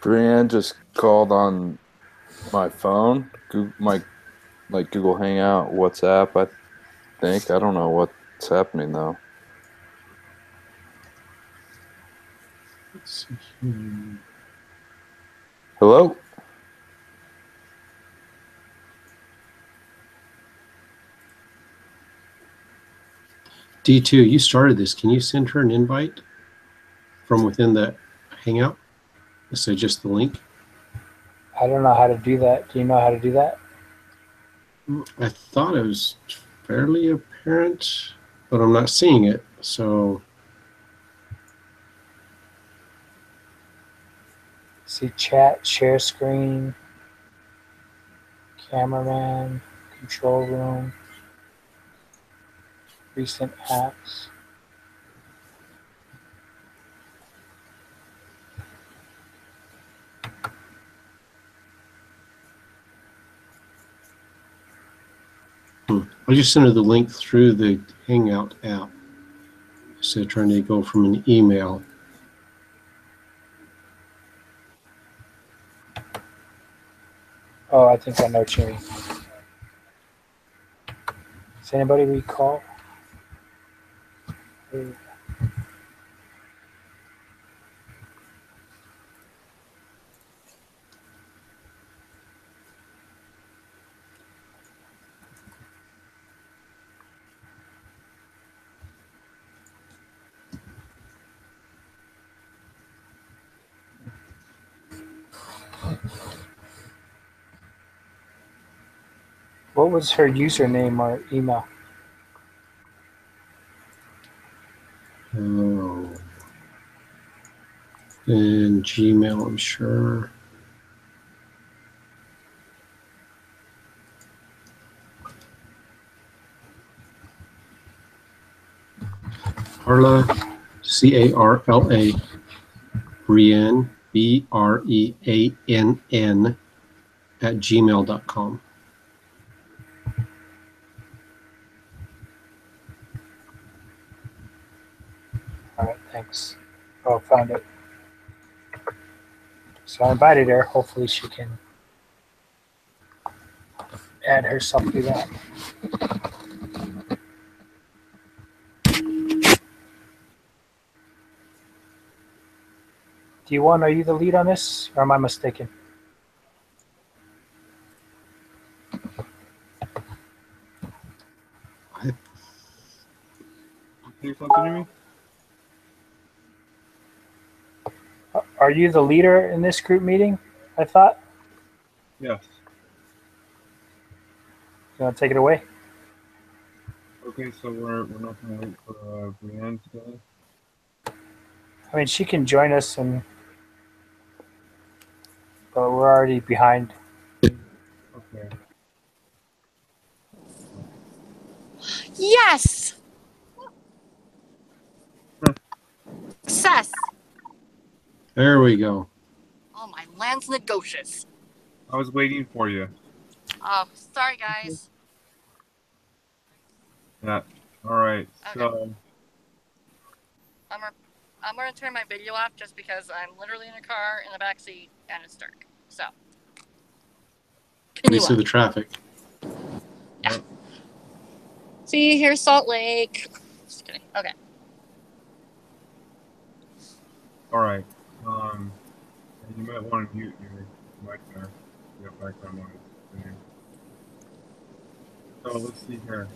Brienne just called on my phone, Google Hangout, WhatsApp. I think I don't know what's happening though. Let's see here. Hello. D2, you started this. Can you send her an invite from within the Hangout? So just the link? I don't know how to do that. Do you know how to do that? I thought it was fairly apparent, but I'm not seeing it. So See chat, share screen, cameraman, control room, recent apps. I just sent her the link through the Hangout app instead of trying to go from an email. Oh, I think I know what you mean. Does anybody recall? What was her username or email? Oh. And Gmail, I'm sure. Carla, C-A-R-L-A, Brienne, B-R-E-A-N-N, at gmail.com. All right, thanks. Oh, found it. So I invited her. Hopefully she can add herself to that. D1, are you the lead on this, or am I mistaken? Can you something to me? Are you the leader in this group meeting, I thought? Yes. You want to take it away? Okay, so we're not going to wait for Brienne today? I mean, she can join us, but we're already behind. Okay. Yes! Success! There we go. Oh, my land's negocious. I was waiting for you. Oh, sorry, guys. Yeah. All right. Okay. So I'm gonna turn my video off just because I'm literally in a car in the back seat and it's dark. So. You see the traffic. Yeah. See, here's Salt Lake. Just kidding. Okay. all right. You might want to mute your mic there. You have background noise. So let's see here.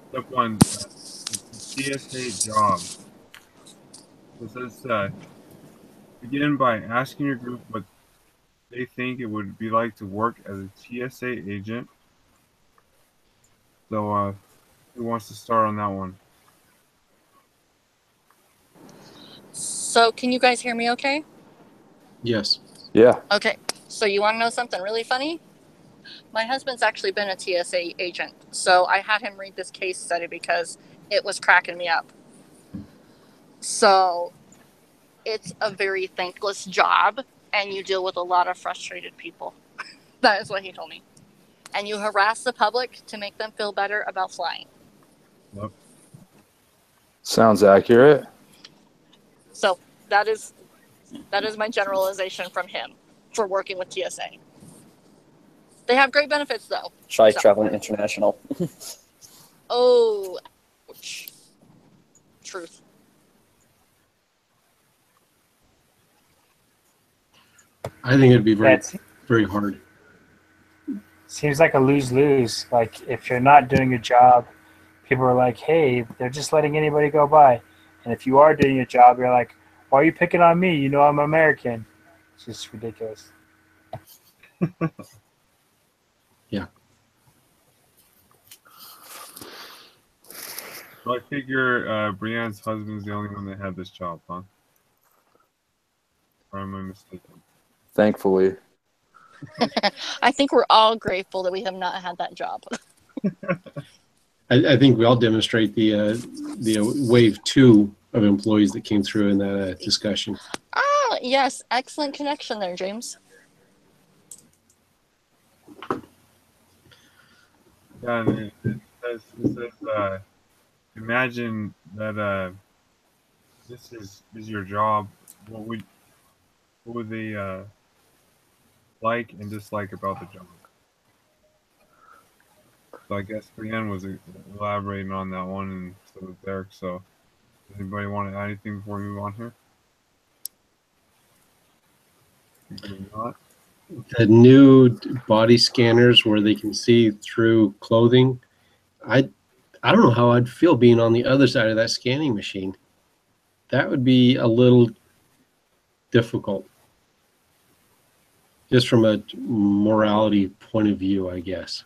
Step one, TSA jobs. It says begin by asking your group what they think it would be like to work as a TSA agent. So who wants to start on that one? So, can you guys hear me okay? Yes. Yeah. Okay. So, you want to know something really funny? My husband's actually been a TSA agent. So, I had him read this case study because it was cracking me up. So, it's a very thankless job, and you deal with a lot of frustrated people. That is what he told me. And you harass the public to make them feel better about flying. Yep. Sounds accurate. So that is That is my generalization from him for working with TSA. They have great benefits, though. Try So. traveling international. Oh, ouch. Truth. I think it'd be very, That very hard. seems like a lose-lose. Like, if you're not doing your job, people are like, hey, they're just letting anybody go by. And if you are doing your job, you're like, why are you picking on me? You know I'm American. It's just ridiculous. So I figure Brienne's husband's the only one that had this job, huh? Or am I mistaken? Thankfully. I think we're all grateful that we have not had that job. I think we all demonstrate the wave 2 of employees that came through in that discussion. Ah, yes. Excellent connection there, James. Yeah, and it says imagine that this is your job. What would they like and dislike about the job? So I guess Brienne was elaborating on that one, and so was Derek. So does anybody want to add anything before we move on here? Maybe not. The new body scanners where they can see through clothing. I don't know how I'd feel being on the other side of that scanning machine. That would be a little difficult, just from a morality point of view, I guess.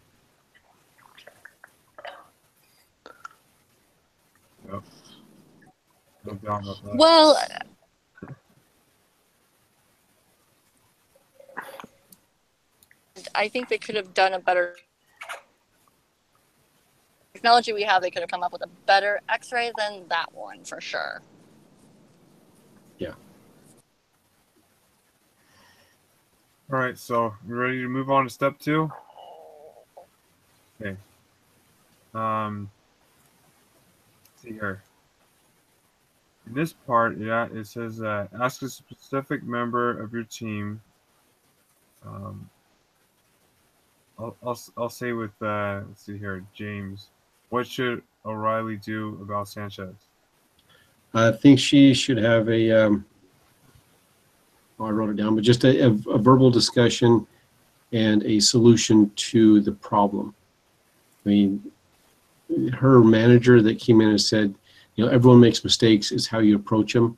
Yep. No doubt about that. Well, I think they could have done a better technology we have. They could have come up with a better X-ray than that one for sure. Yeah. All right, so you ready to move on to step 2? Okay. Let's see here. In this part, yeah, it says ask a specific member of your team. I'll say with let's see here, James. What should O'Reilly do about Sanchez? I think she should have a, I wrote it down, but just a verbal discussion and a solution to the problem. I mean, her manager that came in and said, you know, everyone makes mistakes, it's how you approach them.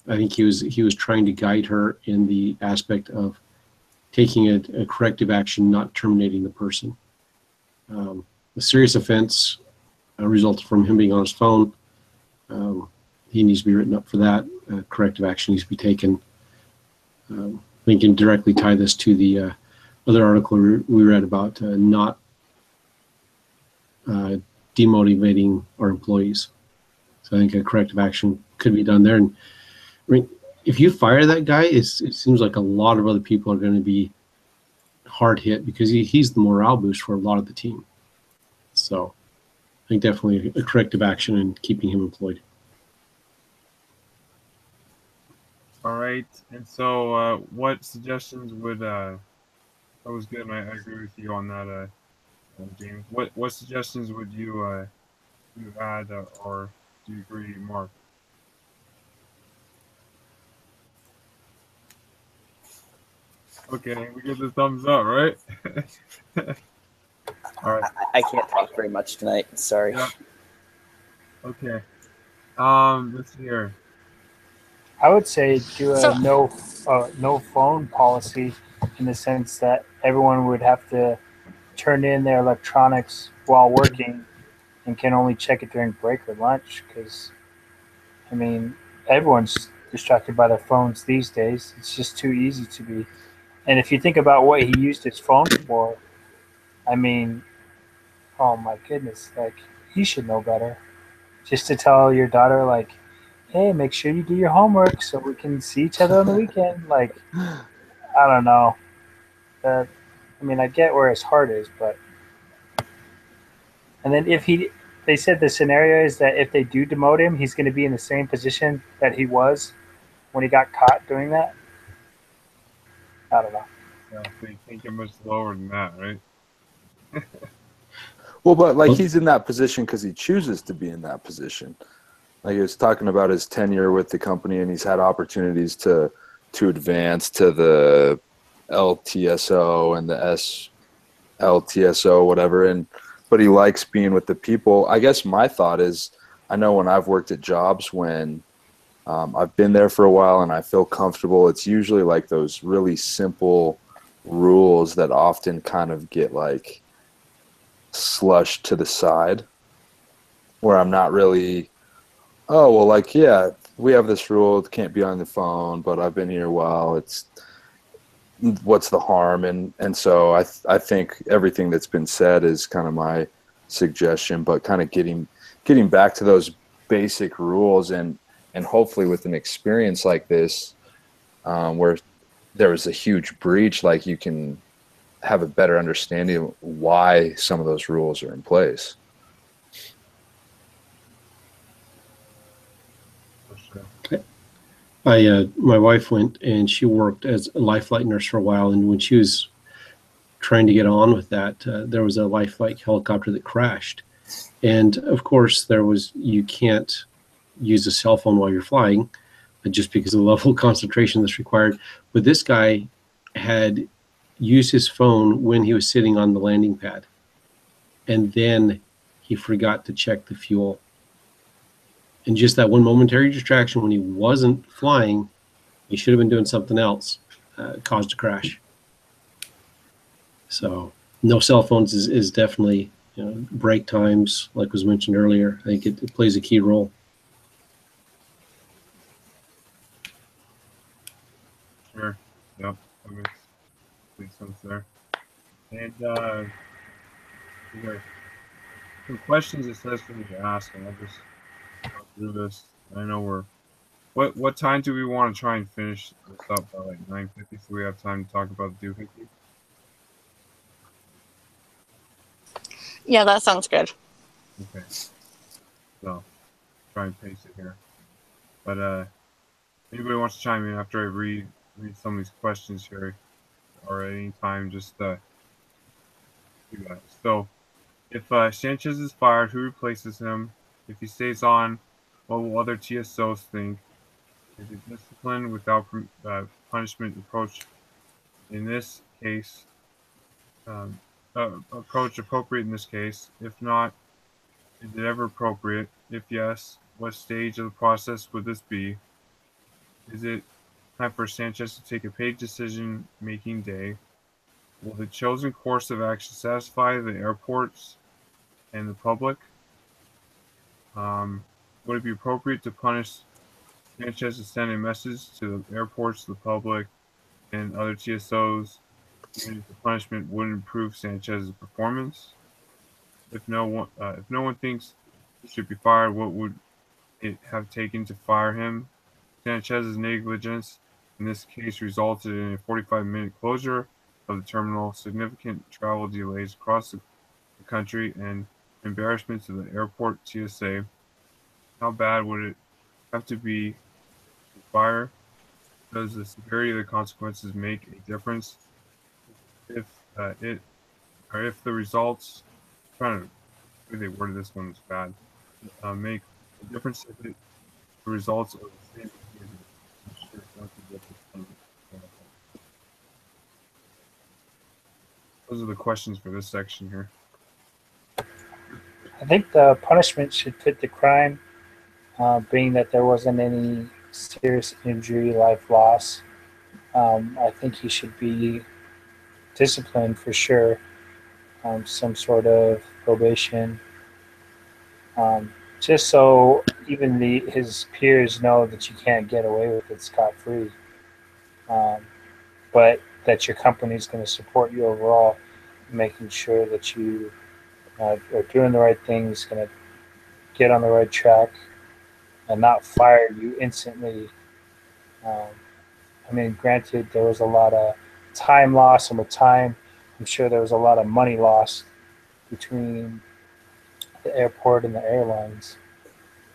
I think he was trying to guide her in the aspect of taking a corrective action, not terminating the person. A serious offense resulted from him being on his phone. He needs to be written up for that. Corrective action needs to be taken. We can directly tie this to the other article we read about not demotivating our employees. So I think a corrective action could be done there. And I mean, if you fire that guy, it seems like a lot of other people are going to be hard hit because he's the morale boost for a lot of the team. So I think definitely a corrective action and keeping him employed. All right, and so what suggestions would that was good, and I agree with you on that, James. What suggestions would you add or do you agree, Mark? Okay, we get the thumbs up, right? All right. I can't talk very much tonight. Sorry. Yeah. Okay. Let's see here. I would say do a So- no phone policy in the sense that everyone would have to turn in their electronics while working and can only check it during break or lunch because, I mean, everyone's distracted by their phones these days. It's just too easy to be. And if you think about what he used his phone for, I mean, oh my goodness, like, he should know better. Just to tell your daughter, like, hey, make sure you do your homework so we can see each other on the weekend. Like, I don't know. I mean, I get where his heart is, but. And then they said the scenario is that if they do demote him, he's going to be in the same position that he was when he got caught doing that? I don't know. So you can't get much lower than that, right? Well, but like he's in that position because he chooses to be in that position. Like he was talking about his tenure with the company, and he's had opportunities to advance to the LTSO and the SLTSO, whatever. But he likes being with the people. I guess my thought is, I know when I've worked at jobs when I've been there for a while and I feel comfortable, it's usually like those really simple rules that often kind of get like slushed to the side, where I'm not really, oh, well, like, yeah, we have this rule, it can't be on the phone, but I've been here a while, it's, what's the harm? And so I think everything that's been said is kind of my suggestion, but kind of getting back to those basic rules, and hopefully with an experience like this, where there was a huge breach, like you can have a better understanding of why some of those rules are in place. For sure. My wife went and she worked as a life flight nurse for a while, and when she was trying to get on with that, there was a life flight helicopter that crashed, and of course you can't use a cell phone while you're flying, just because of the level of concentration that's required. But this guy had used his phone when he was sitting on the landing pad, and then he forgot to check the fuel. And just that one momentary distraction when he wasn't flying, he should have been doing something else, caused a crash. So no cell phones is definitely, break times, like was mentioned earlier. I think it plays a key role. Sure. Yep. That makes sense there. And okay. Some questions it says for me to ask, and I'll just go through this. I know what time do we want to try and finish this up by, like 9:50, so we have time to talk about the doohickey? Yeah, that sounds good. Okay. So try and pace it here. But anybody wants to chime in after I read some of these questions here, or at any time, just do that. So if Sanchez is fired, who replaces him? If he stays on, what will other TSOs think? Is a discipline without punishment approach in this case um, approach appropriate in this case? If not, is it ever appropriate? If yes, what stage of the process would this be? Is it time for Sanchez to take a paid decision-making day? Will the chosen course of action satisfy the airports and the public? Would it be appropriate to punish Sanchez to send a message to the airports, the public, and other TSOs, even if the punishment wouldn't improve Sanchez's performance? If no one thinks he should be fired, what would it have taken to fire him? Sanchez's negligence in this case resulted in a 45-minute closure of the terminal, significant travel delays across the country, and embarrassment to the airport TSA. How bad would it have to be to fire? Does the severity of the consequences make a difference? If it or if the results, trying to, the way they worded this one was bad, make a difference if the results are the same. I'm sure it's not the difference. Those are the questions for this section here. I think the punishment should fit the crime, being that there wasn't any serious injury, life loss. I think he should be disciplined for sure, some sort of probation, just so even his peers know that you can't get away with it scot free, but that your company is going to support you overall, making sure that you are doing the right things, going to get on the right track, and not fire you instantly. Um, I mean, granted, there was a lot of time loss, and with time, I'm sure there was a lot of money lost between the airport and the airlines.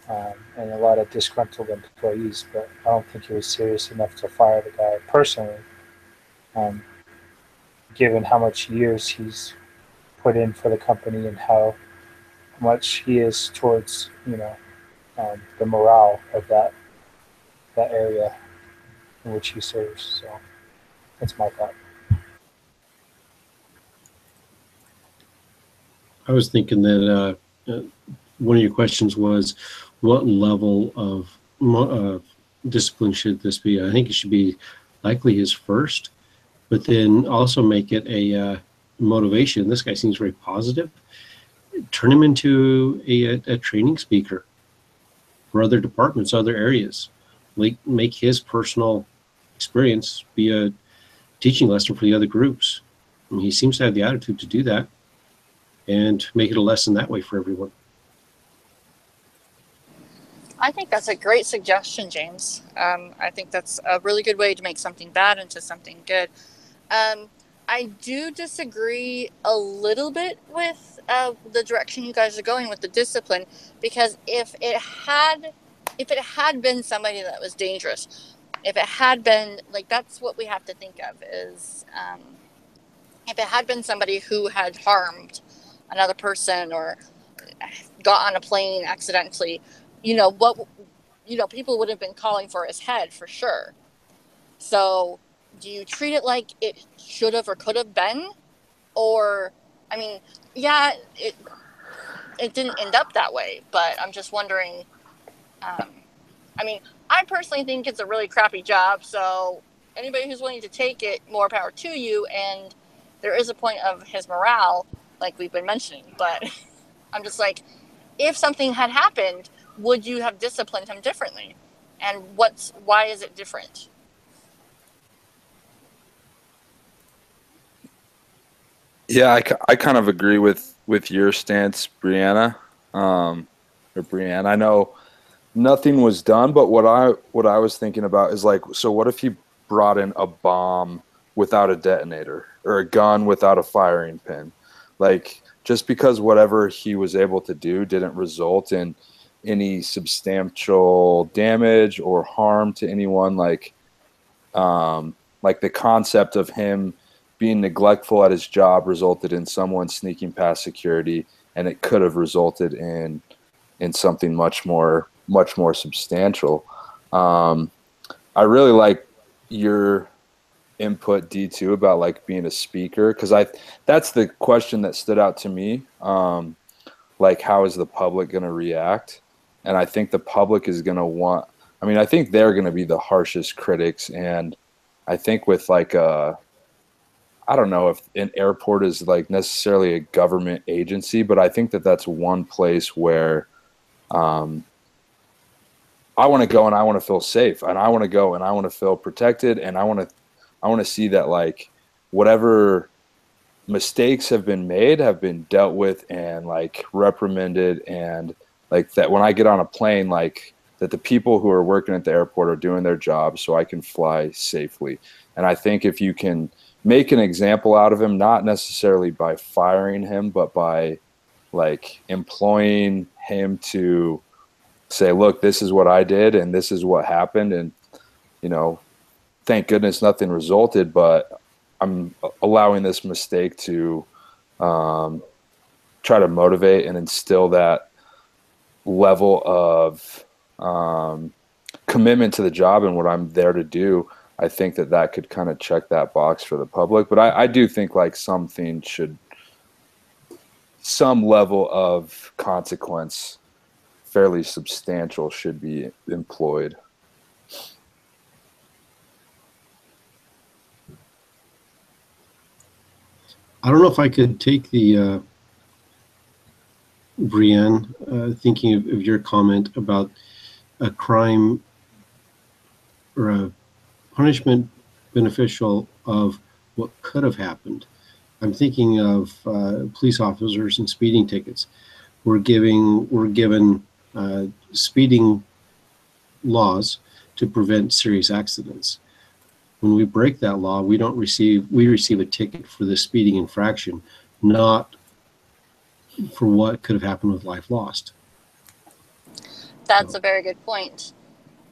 and a lot of disgruntled employees. But I don't think he was serious enough to fire the guy personally, um, given how much years he's put in for the company and how much he is towards the morale of that area in which he serves. So that's my thought. I was thinking that one of your questions was, what level of discipline should this be? I think it should be likely his first, but then also make it a motivation. This guy seems very positive. Turn him into a training speaker for other departments, other areas. Make his personal experience be a teaching lesson for the other groups. I mean, he seems to have the attitude to do that, and make it a lesson that way for everyone. I think that's a great suggestion, James. I think that's a really good way to make something bad into something good. I do disagree a little bit with the direction you guys are going with the discipline, because if it had been somebody that was dangerous, if it had been like, that's what we have to think of is if it had been somebody who had harmed another person or got on a plane accidentally, people would have been calling for his head for sure. So do you treat it like it should have or could have been? Or, I mean, yeah, it didn't end up that way, but I'm just wondering, I mean, I personally think it's a really crappy job, so anybody who's willing to take it, more power to you, and there is a point of his morale, like we've been mentioning, but I'm just like, if something had happened, would you have disciplined him differently? And why is it different? Yeah, I kind of agree with your stance, Brianna, or Brianne. I know nothing was done, but what I was thinking about is like, so what if you brought in a bomb without a detonator or a gun without a firing pin? Like, just because whatever he was able to do didn't result in any substantial damage or harm to anyone, like the concept of him being neglectful at his job resulted in someone sneaking past security, and it could have resulted in something much more substantial. I really like your input, D2, about like being a speaker, because that's the question that stood out to me. Like, how is the public going to react? And I think the public is going to I think they're going to be the harshest critics. And I think with like I don't know if an airport is like necessarily a government agency, but I think that that's one place where I want to go and I want to feel safe, and I want to go and I want to feel protected, and I want to see that like whatever mistakes have been made have been dealt with and like reprimanded, and like that when I get on a plane, like that the people who are working at the airport are doing their job so I can fly safely. And I think if you can make an example out of him, not necessarily by firing him, but by like employing him to say, look, this is what I did and this is what happened, and thank goodness nothing resulted, but I'm allowing this mistake to try to motivate and instill that level of commitment to the job and what I'm there to do. I think that could kind of check that box for the public. But I do think like some level of consequence, fairly substantial, should be employed. I don't know if I could take the Brienne, thinking of your comment about a crime or a punishment beneficial of what could have happened. I'm thinking of police officers and speeding tickets. We're given speeding laws to prevent serious accidents. When we break that law, we receive a ticket for the speeding infraction, not for what could have happened with life lost. That's a very good point.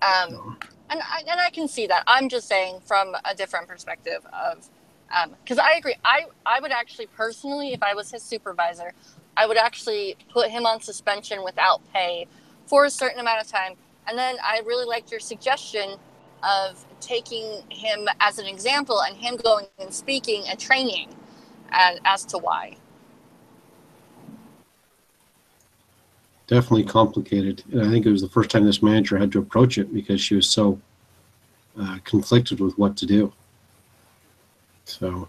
And I can see that. I'm just saying from a different perspective of, because I agree. I would actually personally, if I was his supervisor, I would actually put him on suspension without pay for a certain amount of time. And then I really liked your suggestion of taking him as an example and him going and speaking and training as to why. Definitely complicated. And I think it was the first time this manager had to approach it because she was so conflicted with what to do. So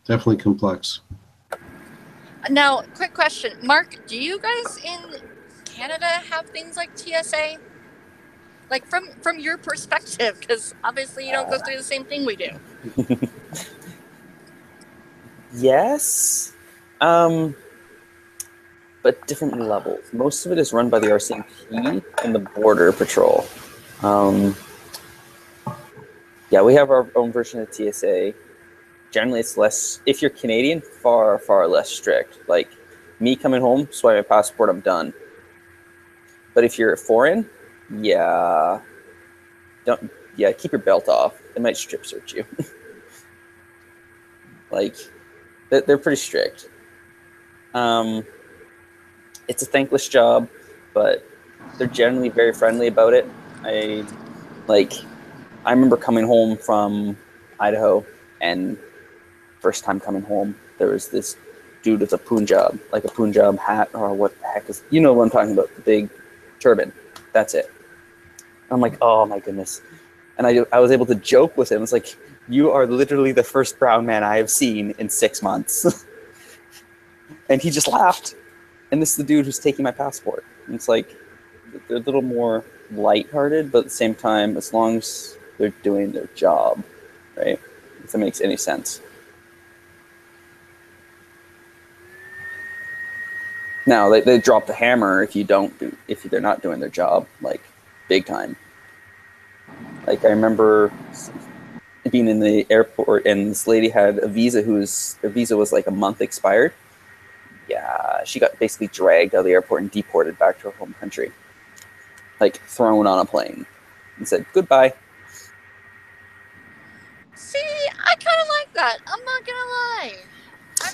definitely complex. Now, quick question. Mark, do you guys in Canada have things like TSA? Like from your perspective, because obviously you don't go through the same thing we do. Yes, but different levels. Most of it is run by the RCMP and the Border Patrol. Yeah, we have our own version of TSA. Generally, it's less. If you're Canadian, far less strict. Like me coming home, swipe my passport, I'm done. But if you're foreign, yeah, keep your belt off. They might strip search you. Like, they're pretty strict. It's a thankless job, but they're generally very friendly about it. I remember coming home from Idaho, and first time coming home, there was this dude with a Punjab hat, or what the heck is, you know what I'm talking about, the big turban. That's it. I'm like, oh my goodness. And I was able to joke with him. It's like, you are literally the first brown man I have seen in 6 months. And he just laughed. And this is the dude who's taking my passport. And it's like, they're a little more lighthearted, but at the same time, as long as they're doing their job, right? If that makes any sense. Now, they drop the hammer if they're not doing their job, like, big time. Like, I remember being in the airport, and this lady had a visa her visa was like a month expired. Yeah, she got basically dragged out of the airport and deported back to her home country. Like, thrown on a plane and said, goodbye. See, I kind of like that. I'm not going to lie.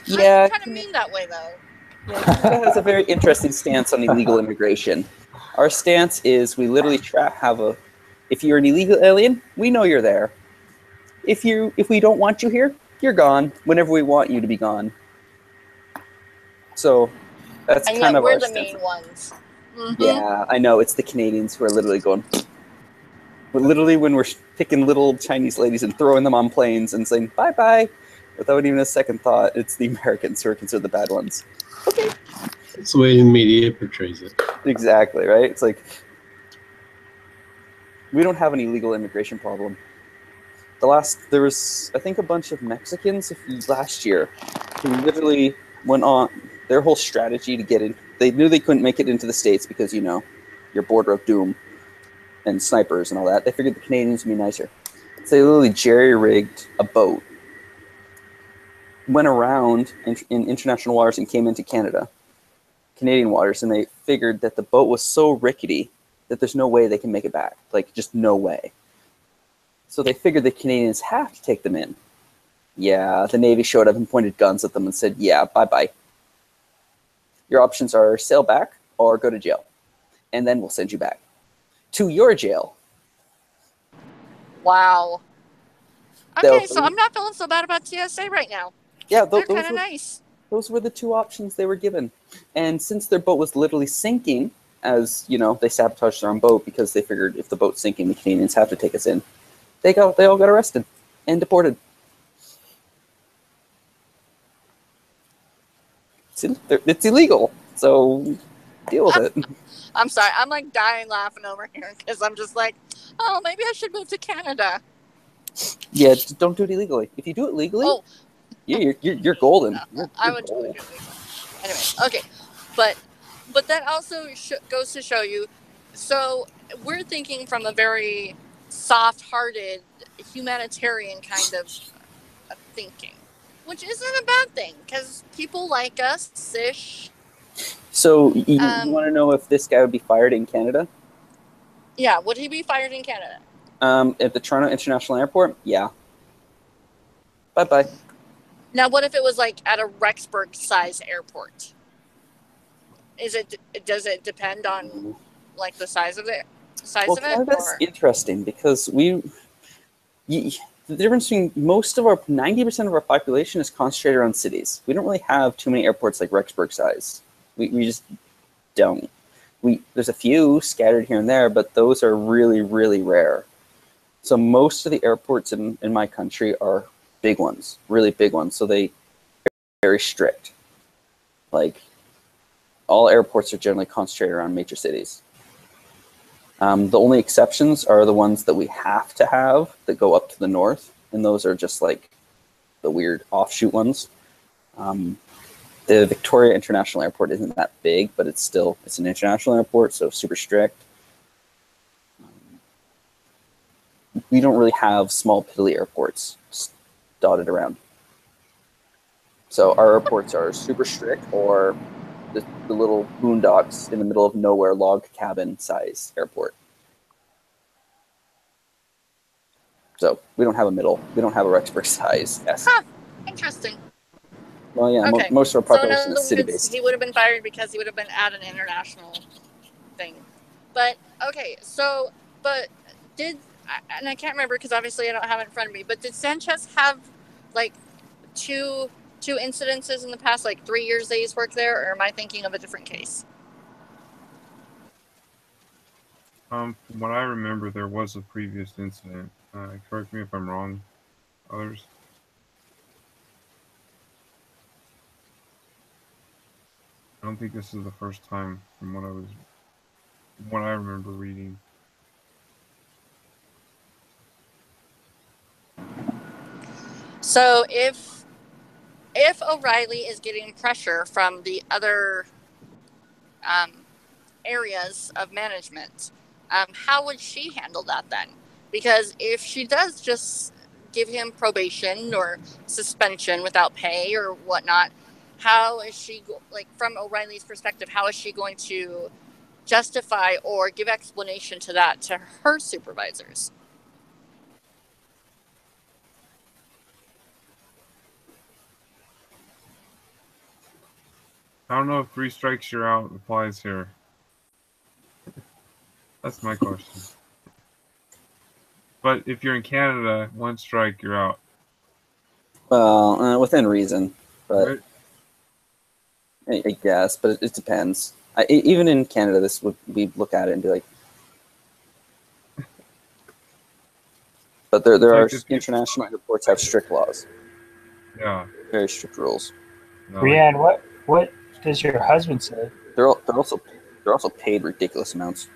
Yeah, I kind of mean that way, though. Yeah, Canada has a very interesting stance on illegal immigration. Our stance is we literally if you're an illegal alien, we know you're there. If we don't want you here, you're gone whenever we want you to be gone. So that's and kind yet of we're our the stance. main ones. Mm-hmm. Yeah, I know. It's the Canadians who are literally going. Literally, when we're picking little Chinese ladies and throwing them on planes and saying bye-bye without even a second thought, it's the Americans who are considered the bad ones. Okay. That's the way the media portrays it. Exactly, right? It's like, we don't have an illegal immigration problem. There was, I think, a bunch of Mexicans last year who literally went on their whole strategy to get in. They knew they couldn't make it into the States because, your border of doom and snipers and all that. They figured the Canadians would be nicer. So they literally jerry-rigged a boat, went around in international waters and came into Canadian waters, and they figured that the boat was so rickety that there's no way they can make it back. Like, just no way. So they figured the Canadians have to take them in. Yeah, the Navy showed up and pointed guns at them and said, yeah, bye-bye. Your options are sail back or go to jail. And then we'll send you back to your jail. Wow. Okay, so I'm not feeling so bad about TSA right now. Yeah, they're kind of nice. Those were the two options they were given. And since their boat was literally sinking, as, they sabotaged their own boat because they figured if the boat's sinking, the Canadians have to take us in. They all got arrested and deported. It's illegal, so deal with it. I'm sorry, I'm like dying laughing over here because I'm just like, oh, maybe I should move to Canada. Yeah, just don't do it illegally. If you do it legally, you're golden. I would totally do it legally. Anyway, okay, but that also goes to show you. So we're thinking from a very soft-hearted, humanitarian kind of thinking, which isn't a bad thing because people like us, ish. So you want to know if this guy would be fired in Canada? Yeah, would he be fired in Canada? At the Toronto International Airport, yeah. Bye-bye. Now, what if it was like at a Rexburg size airport? Does it depend on like the size of it? Well, Canada's interesting because the difference between most of our 90% of our population is concentrated around cities. We don't really have too many airports like Rexburg size. We just don't. There's a few scattered here and there, but those are really, really rare. So most of the airports in my country are big ones, really big ones. So they're very strict. Like all airports are generally concentrated around major cities. The only exceptions are the ones that we have to have that go up to the north, and those are just like the weird offshoot ones. The Victoria International Airport isn't that big, but it's an international airport, so super strict. We don't really have small piddly airports dotted around. So our airports are super strict, or the little boondocks in the middle of nowhere log cabin size airport. So we don't have a middle. We don't have a Rexburg size. Yes. Huh. Interesting. Well, yeah, Okay. most of our population is city-based. He would have been fired because he would have been at an international thing. But, okay, and I can't remember because obviously I don't have it in front of me, but did Sanchez have, like, two incidences in the past, like 3 years that he's worked there, or am I thinking of a different case? From what I remember, there was a previous incident. Correct me if I'm wrong, others. I don't think this is the first time from what I remember reading. So if O'Reilly is getting pressure from the other areas of management, how would she handle that then? Because if she does just give him probation or suspension without pay or whatnot, how is she, like, from O'Reilly's perspective, how is she going to justify or give explanation to that to her supervisors? I don't know if 3 strikes you're out applies here. That's my question. But if you're in Canada, 1 strike, you're out. Well, within reason, but right? I guess. But it depends. Even in Canada, we look at it and be like, but there are international airports have strict laws. Yeah. Very strict rules. No. Brianne, what does your husband say? They're also paid ridiculous amounts.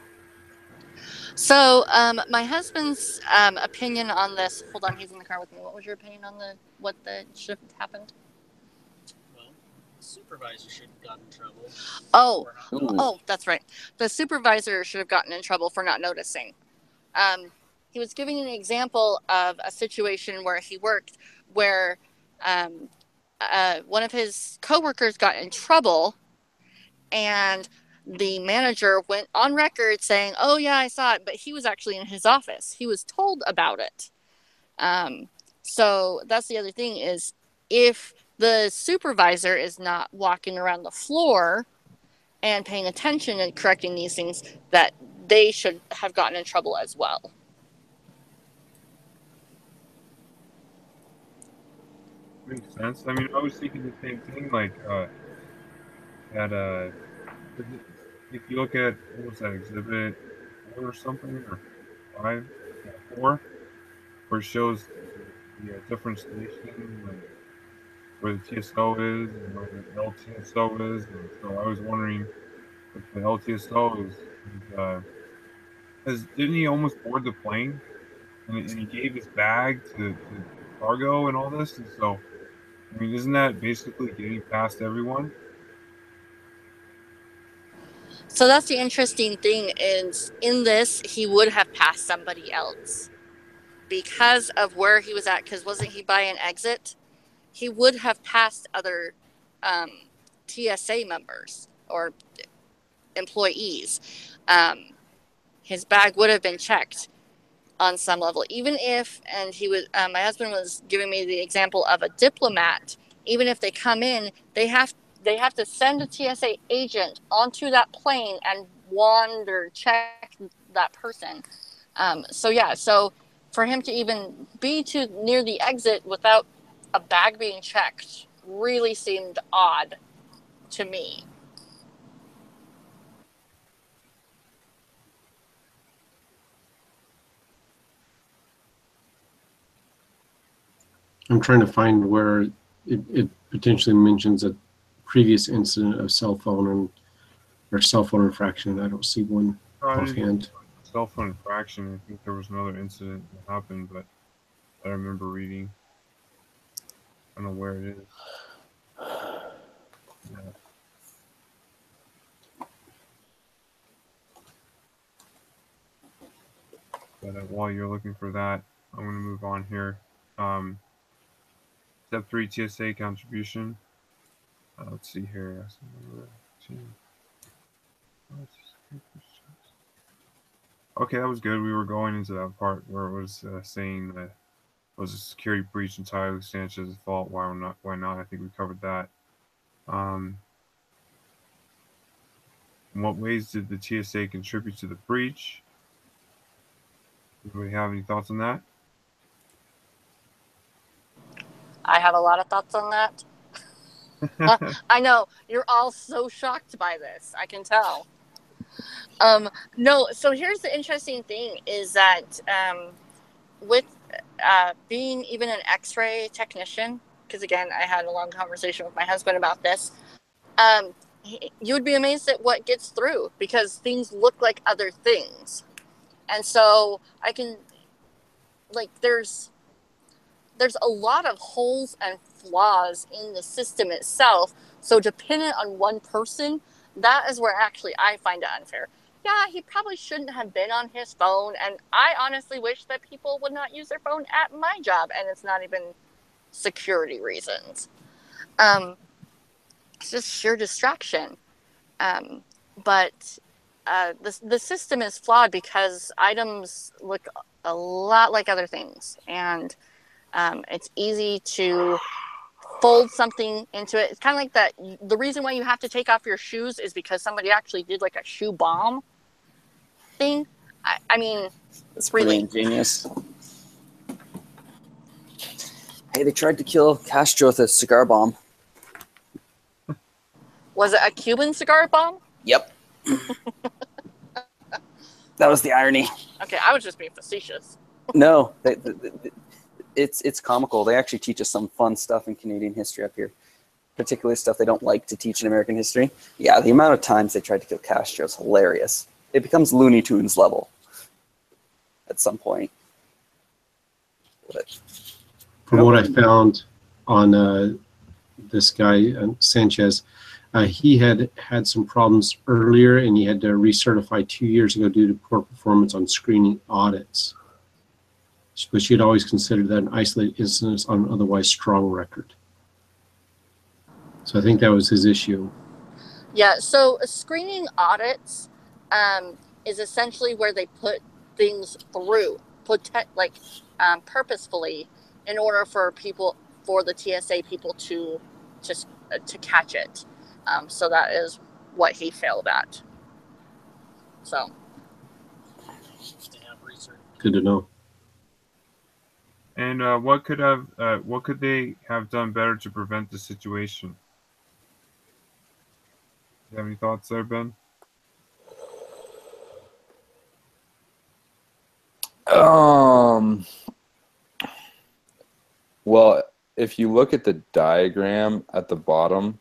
So, my husband's opinion on this. Hold on, he's in the car with me. What was your opinion on what should have happened? Well, the supervisor should have gotten in trouble. Oh, that's right. The supervisor should have gotten in trouble for not noticing. He was giving an example of a situation where he worked, where one of his coworkers got in trouble, and the manager went on record saying, "Oh yeah, I saw it," but he was actually in his office. He was told about it. So that's the other thing is, if the supervisor is not walking around the floor and paying attention and correcting these things, that they should have gotten in trouble as well. Makes sense. I mean, I was thinking the same thing, like, if you look at, what was that, exhibit 4 or something, or 5? Yeah, 4, where it shows the different stations, like, where the TSO is and where the LTSO is. And so I was wondering if the LTSO didn't he almost board the plane? And he gave his bag to cargo and all this? And so, I mean, isn't that basically getting past everyone? So that's the interesting thing is, in this, he would have passed somebody else because of where he was at, because wasn't he by an exit? He would have passed other TSA members or employees. his bag would have been checked on some level, even if, and he was, my husband was giving me the example of a diplomat. Even if they come in, they have to send a TSA agent onto that plane and wander check that person. So for him to even be too near the exit without a bag being checked really seemed odd to me. I'm trying to find where it potentially mentions a previous incident of cell phone infraction. I don't see one offhand. Cell phone infraction. I think there was another incident that happened, but I remember reading. I don't know where it is. Yeah. But while you're looking for that, I'm going to move on here. Step 3 TSA contribution. Let's see here. Okay, that was good. We were going into that part where it was saying that was a security breach entirely Sanchez's fault. Why not? Why not? I think we covered that. In what ways did the TSA contribute to the breach? Anybody have any thoughts on that? I have a lot of thoughts on that. I know you're all so shocked by this. I can tell. No, so here's the interesting thing is that with being even an X-ray technician, because again, I had a long conversation with my husband about this. You would be amazed at what gets through because things look like other things, and so I can, like, there's a lot of holes and flaws in the system itself. So dependent on one person, that is where actually I find it unfair. Yeah, he probably shouldn't have been on his phone, and I honestly wish that people would not use their phone at my job, and it's not even security reasons. It's just sheer distraction. But the system is flawed because items look a lot like other things, and it's easy to fold something into it. It's kind of like that. The reason why you have to take off your shoes is because somebody actually did like a shoe bomb thing. I mean, That's really pretty ingenious. Hey, they tried to kill Castro with a cigar bomb. Was it a Cuban cigar bomb? Yep. That was the irony. Okay, I was just being facetious. No, it's comical. They actually teach us some fun stuff in Canadian history up here, particularly stuff they don't like to teach in American history. Yeah, the amount of times they tried to kill Castro is hilarious. It becomes Looney Tunes level at some point. But, From what I found on this guy, Sanchez, he had some problems earlier, and he had to recertify 2 years ago due to poor performance on screening audits. But she had always considered that an isolated incident on an otherwise strong record. So I think that was his issue. Yeah, so screening audits is essentially where they put things through, purposefully, in order for the TSA people to catch it. So that is what he failed at. So. Good to know. And what could they have done better to prevent the situation? Do you have any thoughts there, Ben? Well, if you look at the diagram at the bottom,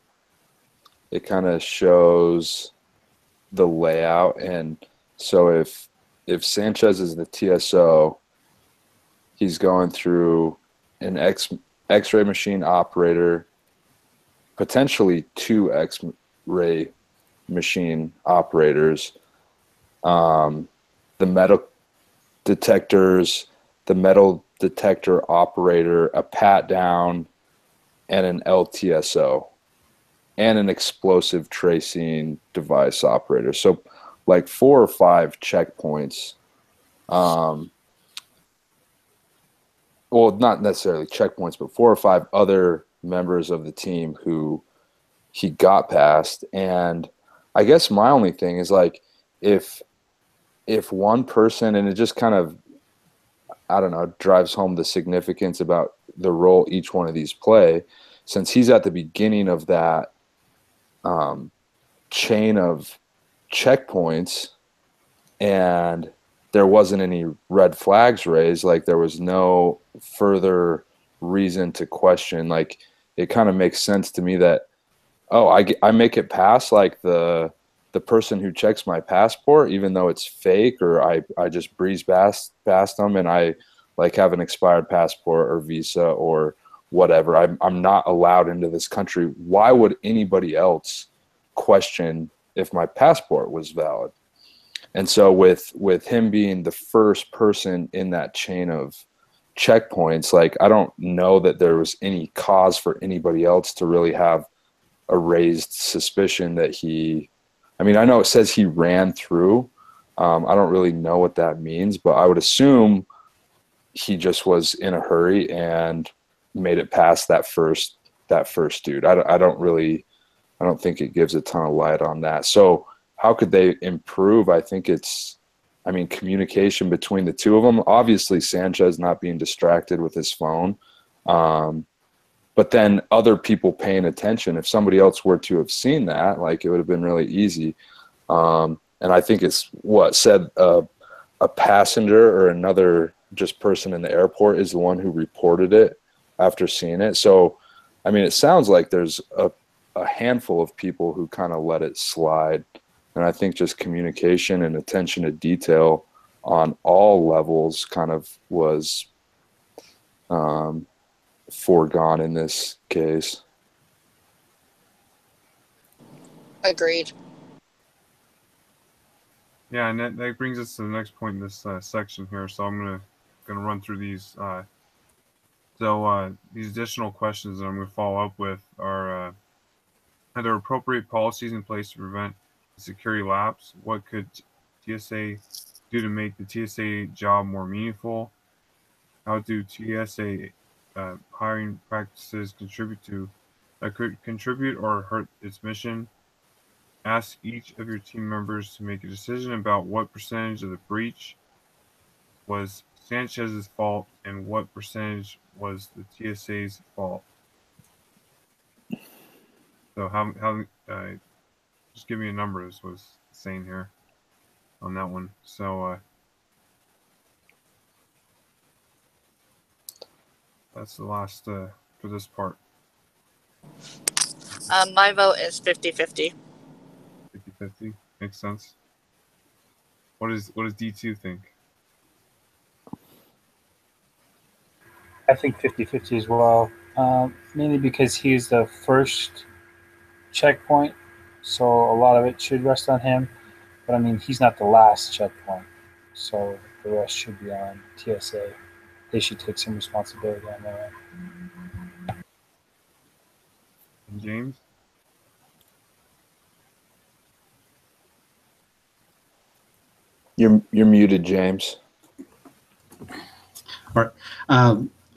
it kind of shows the layout. And so if Sanchez is the TSO, he's going through an X-ray machine operator, potentially 2 X-ray machine operators, the metal detectors, the metal detector operator, a pat down, and an LTSO, and an explosive tracing device operator. So like 4 or 5 checkpoints. Well, not necessarily checkpoints, but 4 or 5 other members of the team who he got past. And I guess my only thing is like, if one person, and it just kind of, I don't know, drives home the significance about the role each one of these play, since he's at the beginning of that chain of checkpoints, and there wasn't any red flags raised, like there was no further reason to question, like it kind of makes sense to me that, oh, I make it past like the person who checks my passport, even though it's fake, or I just breeze past them, and I like have an expired passport or visa or whatever. I'm not allowed into this country. Why would anybody else question if my passport was valid? And so with him being the first person in that chain of checkpoints, like I don't know that there was any cause for anybody else to really have a raised suspicion that he, I mean, I know it says he ran through. I don't really know what that means, but I would assume he just was in a hurry and made it past that first dude. I don't think it gives a ton of light on that. So how could they improve? I think communication between the two of them. Obviously, Sanchez not being distracted with his phone. But then other people paying attention. If somebody else were to have seen that, like it would have been really easy. And I think it's a passenger or another just person in the airport is the one who reported it after seeing it. So, I mean, it sounds like there's a handful of people who kind of let it slide. And I think just communication and attention to detail on all levels kind of was foregone in this case. Agreed. Yeah, and that brings us to the next point in this section here. So I'm gonna run through these. These additional questions that I'm gonna follow up with are: are there appropriate policies in place to prevent security lapse? What could TSA do to make the TSA job more meaningful? How do TSA hiring practices contribute or hurt its mission? Ask each of your team members to make a decision about what percentage of the breach was Sanchez's fault and what percentage was the TSA's fault. So how just give me a number is what's saying here on that one. So that's the last for this part. My vote is 50-50. 50-50 makes sense. What does D2 think? I think 50-50 as well, mainly because he's the first checkpoint, so a lot of it should rest on him. But I mean, he's not the last checkpoint, so the rest should be on TSA. They should take some responsibility on that. And James? You're muted, James. All right.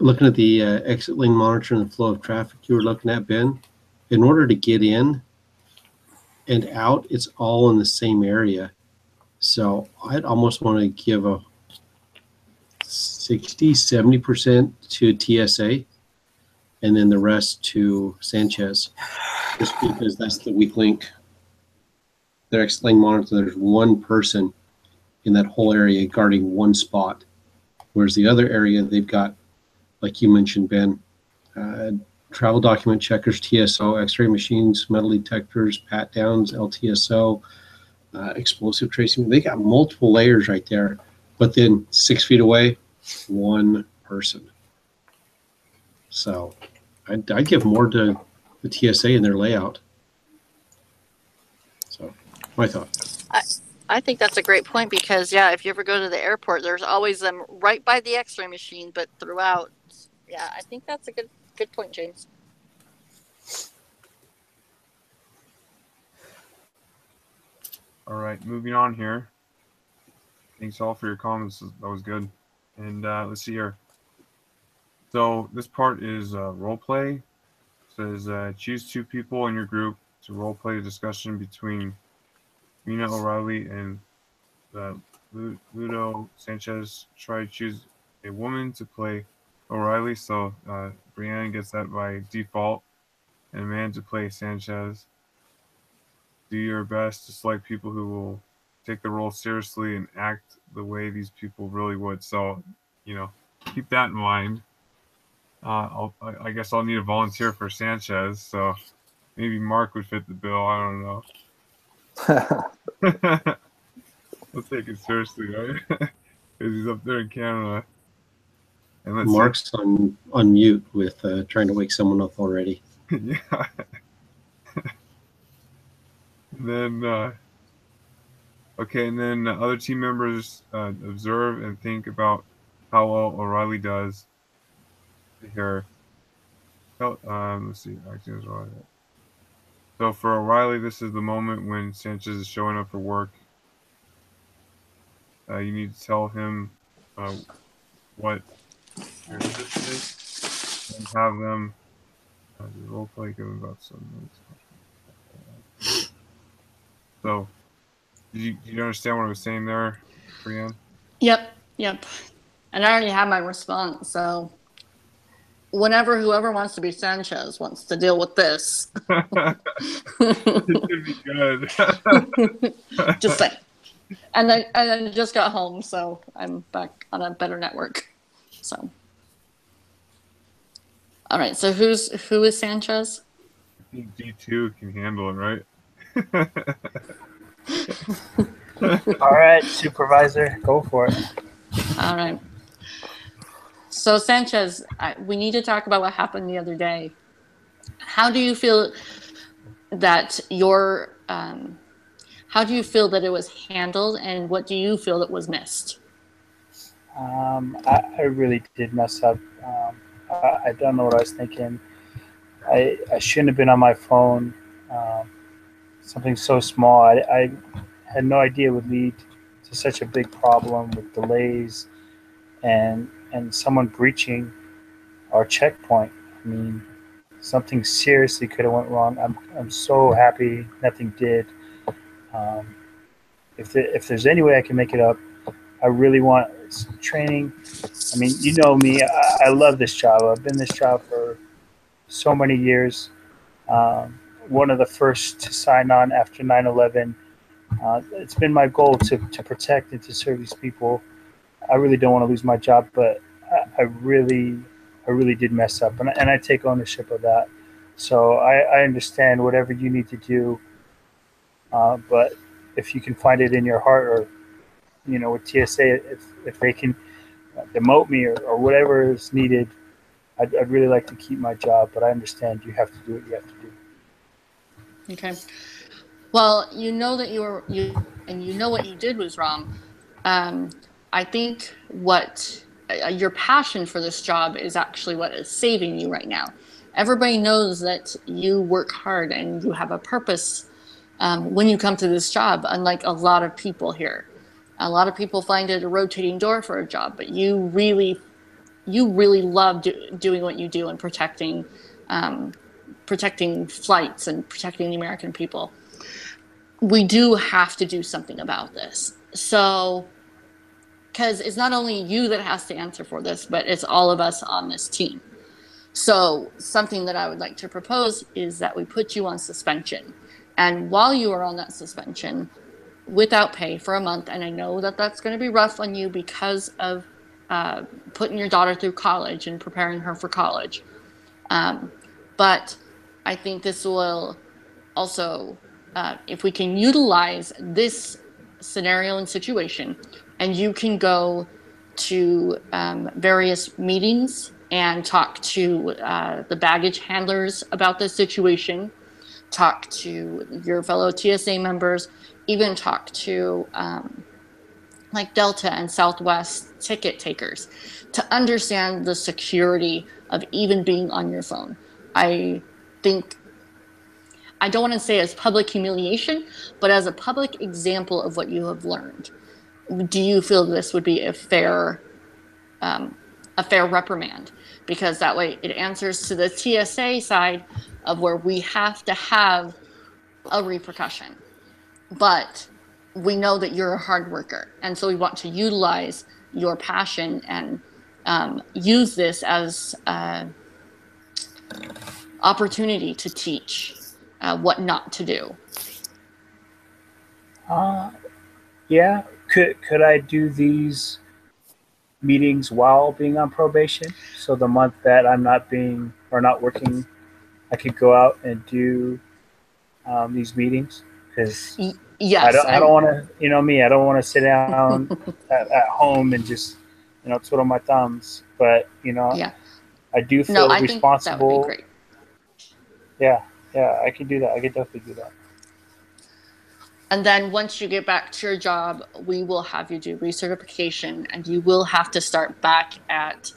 Looking at the exit lane monitor and the flow of traffic you were looking at, Ben, in order to get in and out, it's all in the same area. So I'd almost want to give a 60-70% to TSA and then the rest to Sanchez, just because that's the weak link. Their exit lane monitor, there's one person in that whole area guarding one spot, whereas the other area they've got, like you mentioned, Ben, travel document checkers, TSO, X-ray machines, metal detectors, pat downs, LTSO, explosive tracing. They got multiple layers right there, but then 6 feet away, one person. So I'd give more to the TSA in their layout. So my thought. I think that's a great point because, yeah, if you ever go to the airport, there's always them right by the X-ray machine, but throughout. Yeah, I think that's a good point, James. All right, moving on here. Thanks all for your comments. That was good. And let's see here. So this part is role play. It says choose 2 people in your group to role play a discussion between Mina O'Reilly and Ludo Sanchez. Try to choose a woman to play O'Reilly. So Brianne gets that by default, and a man to play Sanchez. Do your best to select people who will take the role seriously and act the way these people really would. So, keep that in mind. I guess I'll need a volunteer for Sanchez. So maybe Mark would fit the bill. I don't know. We'll take it seriously, right? Because he's up there in Canada. And let's Mark's on mute with trying to wake someone up already. Yeah. And then, and then other team members observe and think about how well O'Reilly does here. Let's see. So for O'Reilly, this is the moment when Sanchez is showing up for work. You need to tell him what your shift is and have them role play, give him about 7 minutes. So, did you understand what I was saying there, Brianne? Yep. And I already have my response, so whoever wants to be Sanchez wants to deal with this. It should be good. Just saying. And I just got home, so I'm back on a better network. So, all right. So who is Sanchez? I think D2 can handle it, right? All right, supervisor, go for it. All right. So Sanchez, we need to talk about what happened the other day. How do you feel that how do you feel that it was handled, and what do you feel that was missed? I really did mess up. I don't know what I was thinking. I shouldn't have been on my phone. Something so small. I had no idea it would lead to such a big problem with delays and someone breaching our checkpoint. I mean, something seriously could have went wrong. I'm so happy nothing did. If there's any way I can make it up, I really want some training. I mean, you know me. I love this job. I've been in this job for so many years. One of the first to sign on after 9/11. It's been my goal to protect and to serve these people. I really don't want to lose my job, but I really did mess up, and I take ownership of that. So I understand whatever you need to do, but if you can find it in your heart, or with TSA, if they can demote me or whatever is needed, I'd really like to keep my job. But I understand you have to do what you have to do. Okay. Well, you know that you know what you did was wrong. I think what your passion for this job is actually what is saving you right now. Everybody knows that you work hard and you have a purpose when you come to this job, unlike a lot of people here. A lot of people find it a rotating door for a job, but you really love doing what you do and protecting flights and protecting the American people. We do have to do something about this. So, because it's not only you that has to answer for this, but it's all of us on this team. So something that I would like to propose is that we put you on suspension. And while you are on that suspension, without pay for a month, and I know that that's going to be rough on you because of putting your daughter through college and preparing her for college. But I think this will also, if we can utilize this scenario and situation, and you can go to various meetings and talk to the baggage handlers about the situation, talk to your fellow TSA members, even talk to like Delta and Southwest ticket takers to understand the security of even being on your phone. I think I don't want to say as public humiliation, but as a public example of what you have learned. Do you feel this would be a fair reprimand? Because that way it answers to the TSA side of where we have to have a repercussion. But we know that you're a hard worker, and so we want to utilize your passion and use this as an opportunity to teach what not to do. Yeah. Could I do these meetings while being on probation? So the month that I'm not being or not working, I could go out and do these meetings because Yes, I don't want to, you know me, I don't want to sit down at home and just, twiddle my thumbs. But, yeah. I do No, feel I think that would be responsible. great. Yeah, I can do that. I can definitely do that. And then once you get back to your job, we will have you do recertification, and you will have to start back at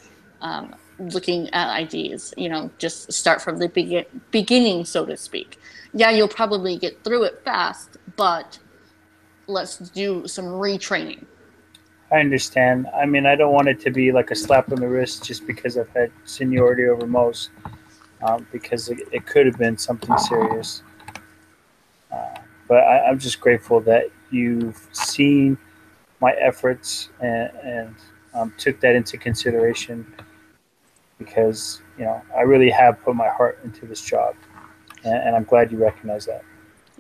looking at IDs. Just start from the beginning, so to speak. Yeah, you'll probably get through it fast, but let's do some retraining. I understand. I mean, I don't want it to be like a slap on the wrist just because I've had seniority over most, because it could have been something serious. But I'm just grateful that you've seen my efforts and took that into consideration because, I really have put my heart into this job. And I'm glad you recognize that.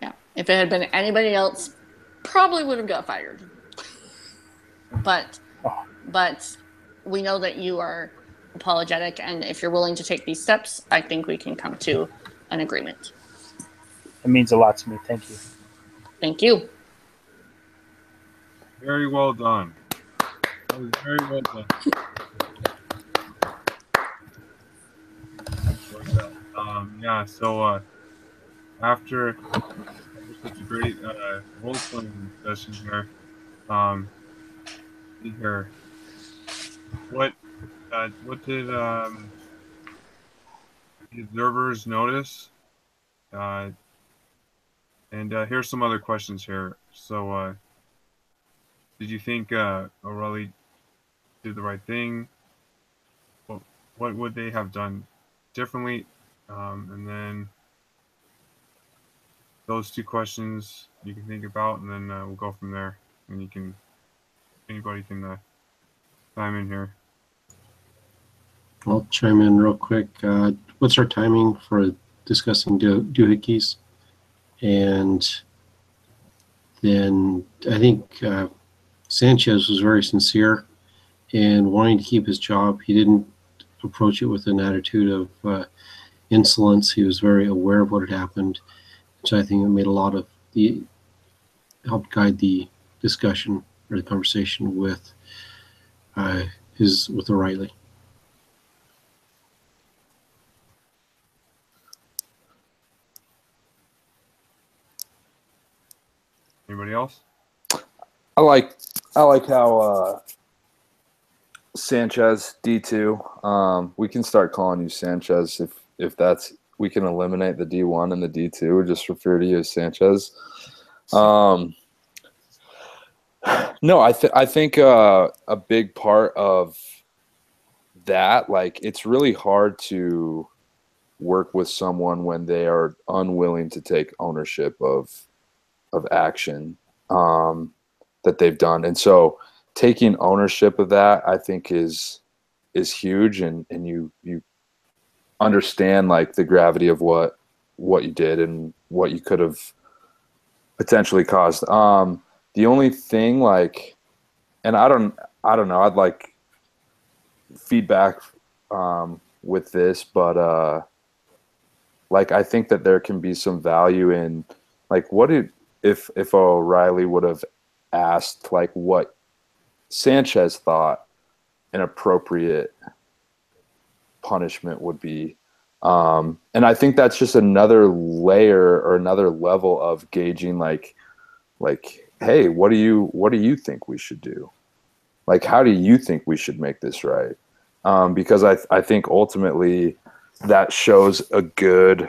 Yeah. If it had been anybody else, probably would have got fired. But we know that you are apologetic, and if you're willing to take these steps, I think we can come to an agreement. It means a lot to me. Thank you. Thank you. Very well done. That was very well done. Yeah, so after such a great role-playing session here, what did the observers notice? And here's some other questions here. So, did you think O'Reilly did the right thing? What would they have done differently? And then those two questions you can think about, and then we'll go from there. And anybody can chime in here. I'll chime in real quick. What's our timing for discussing doohickeys? And then I think Sanchez was very sincere in wanting to keep his job. He didn't approach it with an attitude of insolence. He was very aware of what had happened, which I think made a lot of helped guide the discussion or the conversation with O'Reilly. Anybody else? I like how Sanchez D2. We can start calling you Sanchez if that's, we can eliminate the D1 and the D2. Just refer to you as Sanchez. No, I think a big part of that, like, it's really hard to work with someone when they are unwilling to take ownership of action that they've done. And so taking ownership of that, I think is huge. And you understand like the gravity of what you did and what you could have potentially caused. The only thing, like, and I don't know, I'd like feedback with this, but like, I think that there can be some value in, like, if O'Reilly would have asked like what Sanchez thought an appropriate punishment would be. And I think that's just another layer or another level of gauging like, hey, what do you think we should do? Like, how do you think we should make this right? Because I think ultimately that shows a good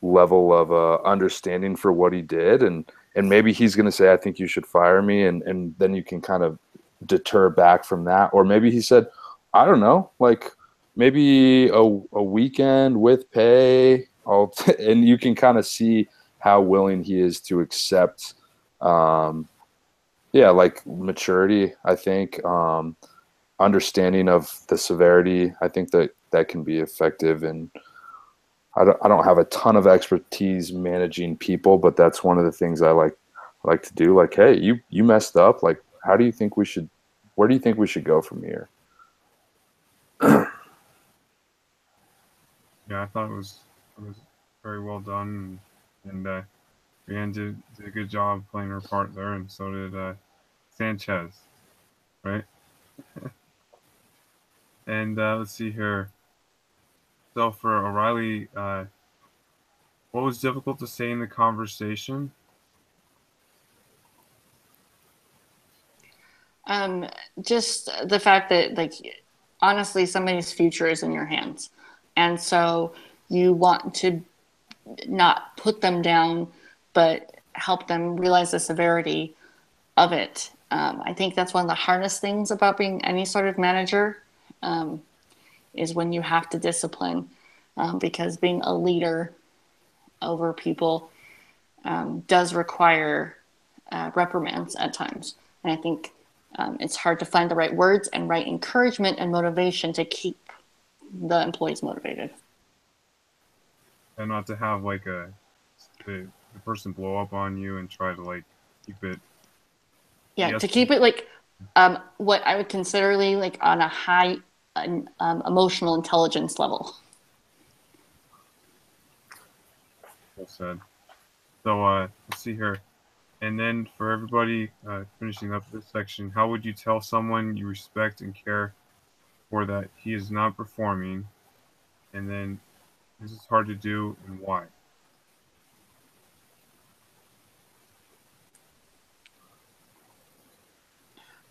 level of understanding for what he did, and maybe he's going to say, I think you should fire me, and then you can kind of deter back from that. Or maybe he said, I don't know, like maybe a weekend with pay, and you can kind of see how willing he is to accept yeah, like maturity, I think, understanding of the severity. I think that can be effective. And I don't have a ton of expertise managing people, but that's one of the things I like to do. Like, hey, you messed up. Like, where do you think we should go from here? Yeah, I thought it was very well done, and Brienne did a good job playing her part there, and so did Sanchez, right? And let's see here. So for O'Reilly, what was difficult to say in the conversation? Just the fact that, like, honestly, somebody's future is in your hands, and so you want to not put them down, but help them realize the severity of it. I think that's one of the hardest things about being any sort of manager, is when you have to discipline, because being a leader over people does require reprimands at times. And I think it's hard to find the right words and right encouragement and motivation to keep the employees motivated. And not to have like the person blow up on you and try to like keep it. Yeah, Yes. to keep it like what I would consider like on a high emotional intelligence level. Well said. So let's see here. And then for everybody finishing up this section, how would you tell someone you respect and care for that he is not performing? And then this is hard to do, and why?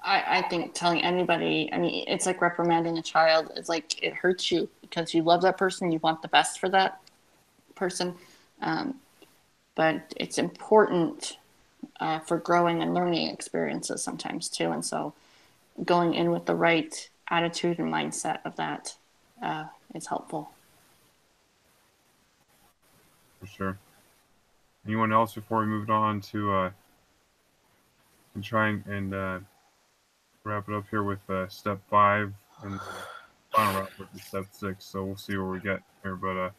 I think telling anybody, I mean, it's like reprimanding a child. It's like it hurts you because you love that person, you want the best for that person. But it's important for growing and learning experiences sometimes too. And so going in with the right attitude and mindset of that is helpful. For sure. Anyone else before we moved on to try and wrap it up here with step 5 and final wrap with step 6. So we'll see where we get here. But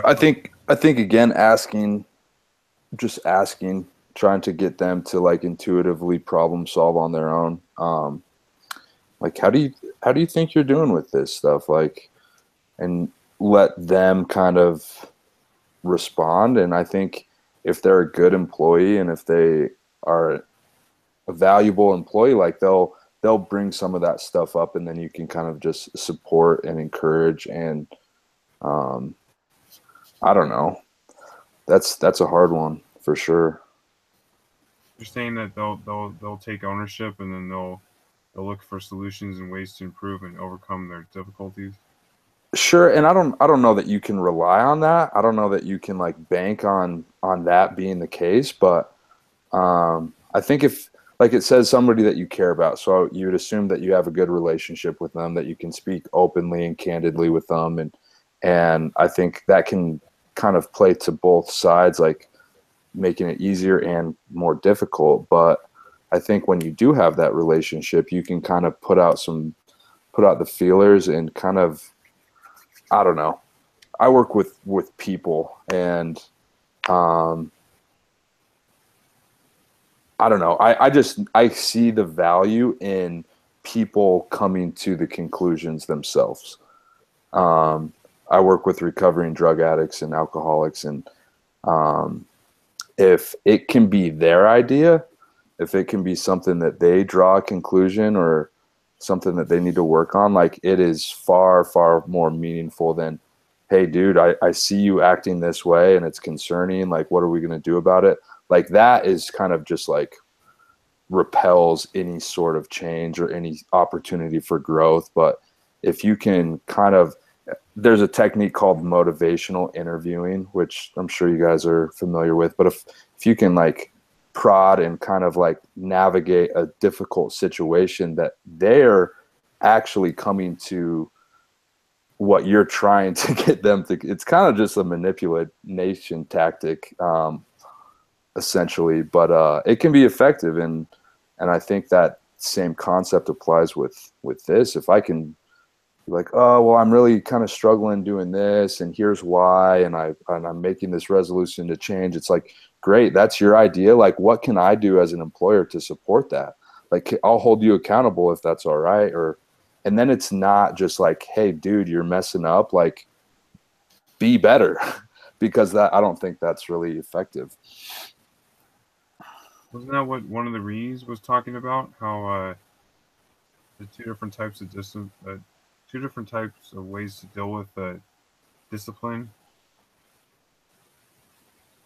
I think again, just asking, trying to get them to like intuitively problem solve on their own. Like, how do you think you're doing with this stuff? Like, and let them kind of respond. And I think if they're a good employee and if they are a valuable employee, like they'll bring some of that stuff up, and then you can kind of just support and encourage. And I don't know, that's a hard one for sure. you're saying that they'll take ownership, and then they'll look for solutions and ways to improve and overcome their difficulties. Sure. And I don't know that you can rely on that. I don't know that you can like bank on that being the case, but I think if, like it says, somebody that you care about, so you would assume that you have a good relationship with them, that you can speak openly and candidly with them, and I think that can kind of play to both sides, like making it easier and more difficult. But I think when you do have that relationship, you can kind of put out the feelers and kind of, I don't know. I work with people, and I don't know. I see the value in people coming to the conclusions themselves. I work with recovering drug addicts and alcoholics, and if it can be their idea, if it can be something that they draw a conclusion or something that they need to work on, like it is far, far more meaningful than, hey, dude, I see you acting this way and it's concerning. Like, what are we going to do about it? Like, that is kind of just like repels any sort of change or any opportunity for growth. But if you can kind of there's a technique called motivational interviewing, which I'm sure you guys are familiar with. But if you can like prod and kind of like navigate a difficult situation that they're actually coming to what you're trying to get them to, it's kind of just a manipulation tactic, essentially, but it can be effective. And I think that same concept applies with this. If I can be like, oh, well, I'm really kind of struggling doing this, and here's why, and I'm making this resolution to change. It's like, great, that's your idea. Like, what can I do as an employer to support that? Like, I'll hold you accountable if that's all right. And then it's not just like, hey, dude, you're messing up. Like, be better, because I don't think that's really effective. Wasn't that what one of the Rees was talking about? How the two different types of two different types of ways to deal with discipline.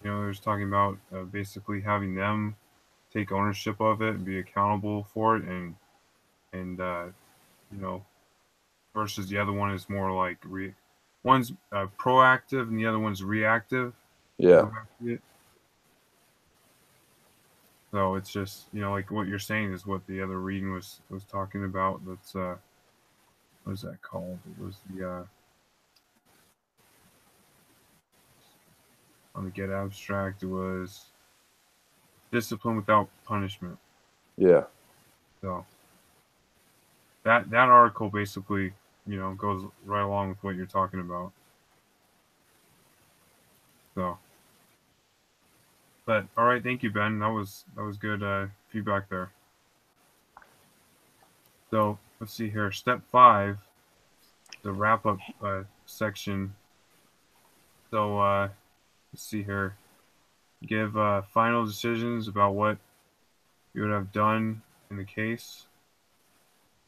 He was talking about basically having them take ownership of it and be accountable for it, and versus the other one is more like one's proactive and the other one's reactive. Yeah. So it's just, like what you're saying is what the other reading was talking about. That's what was that called? It was the on the Get Abstract, it was discipline without punishment. Yeah. So that article basically, goes right along with what you're talking about. So, but all right, thank you, Ben. That was good feedback there. So let's see here. Step 5, the wrap up section. So let's see here. Give final decisions about what you would have done in the case.